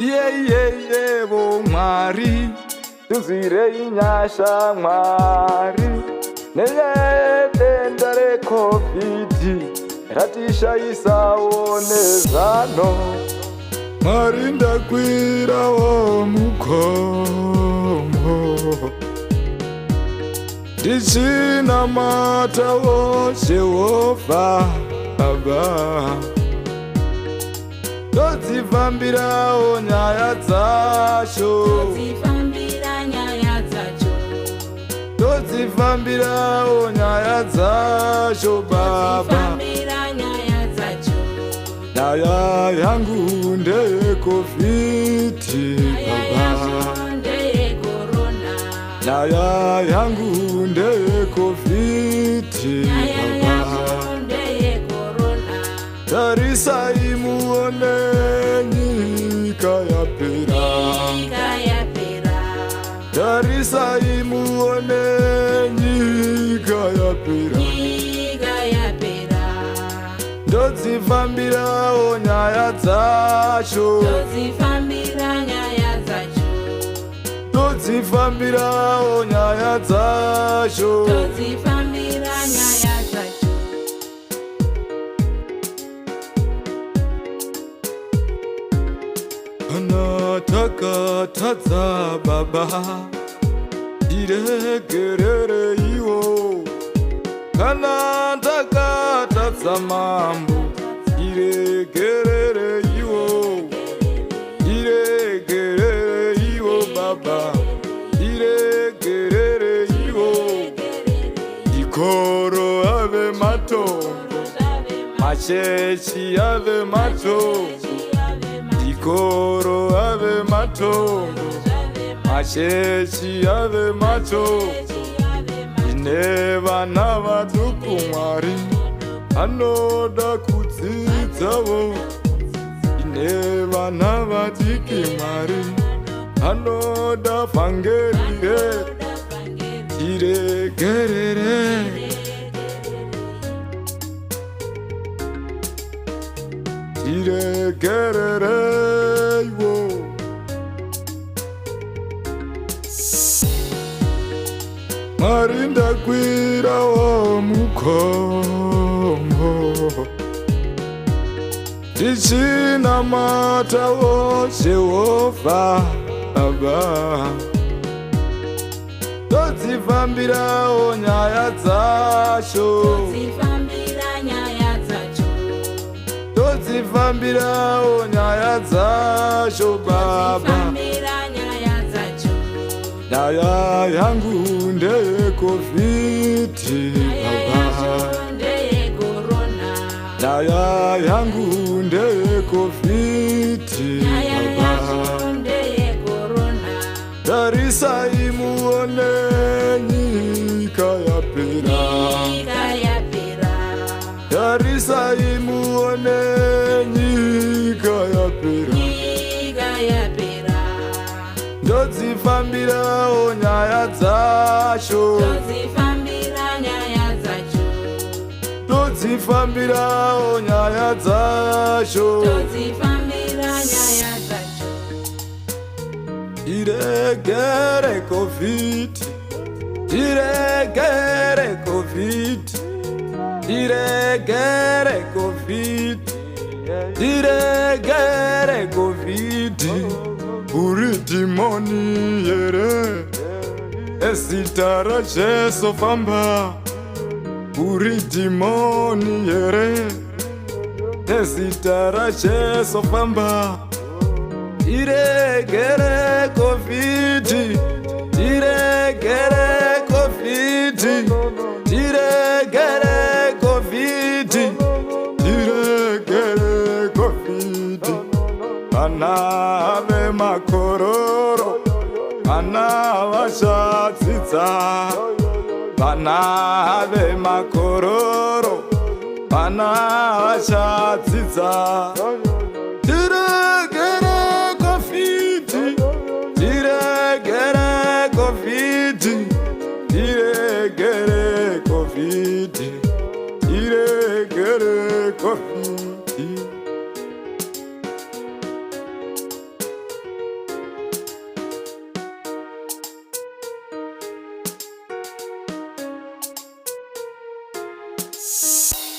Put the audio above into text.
Yeyeyevo Mwari, tuzirei nyasha Mwari. Nenyedenda rekovidi, ratishayisa zano. Mwari ndakwirawo mukomo, ndichinamatawo Jehovha Baba. Todzifambirawo nyaya dzacho, todzifambirawo nyaya dzacho Baba. Nyaya yangu ndeyeCovid Baba, nyaya yangu ndeyeCovid Baba. Tarisai muone nyika yapera, tarisai muone nyika yapera. Ndodzifambirawo nyaya dzacho, ndodzifambirawo nyaya dzacho. Kana takatadza Baba, iregerere iwo. Kana takatadza Mambo, iregerere iwo. Iregerere iwo Baba, iregerere iwo. Ikoro ave matongo, machechi ave matongo. Ikoro ave matongo, machechi ave matongo. Ine vana vaduku Mwari, anoda kudzidzawo. Ine vana vadiki Mwari, anoda vhangeri. Tiregerere, tiregerere iwo. Mwari ndakwirawo mukomo, ndichinamatawo Jehovha Baba. Todzifambirawo nyaya dzacho, todzifambirawo nyaya dzacho Baba. Nyaya yangu ndeyeCovid Baba, nyaya yangu ndeyeCovid Baba. Tarisai muone nyika yapera, tarisai muone nyika yapera. Ndodzifambirawo nyaya dzacho, ndodzifambirawo nyaya dzacho. Iregere Covid, iregere Covid, iregere Covid, iregere Covid. Uri dimoni yere, ezita ra Jesu famba. Uri dimoni yere, ezita ra Jesu famba. Iregere Covid, iregere Covid, iregere Covid, iregere Covid. Vana ave makororo, vana vachadzidza. Vana ave makororo, vana vachadzidza.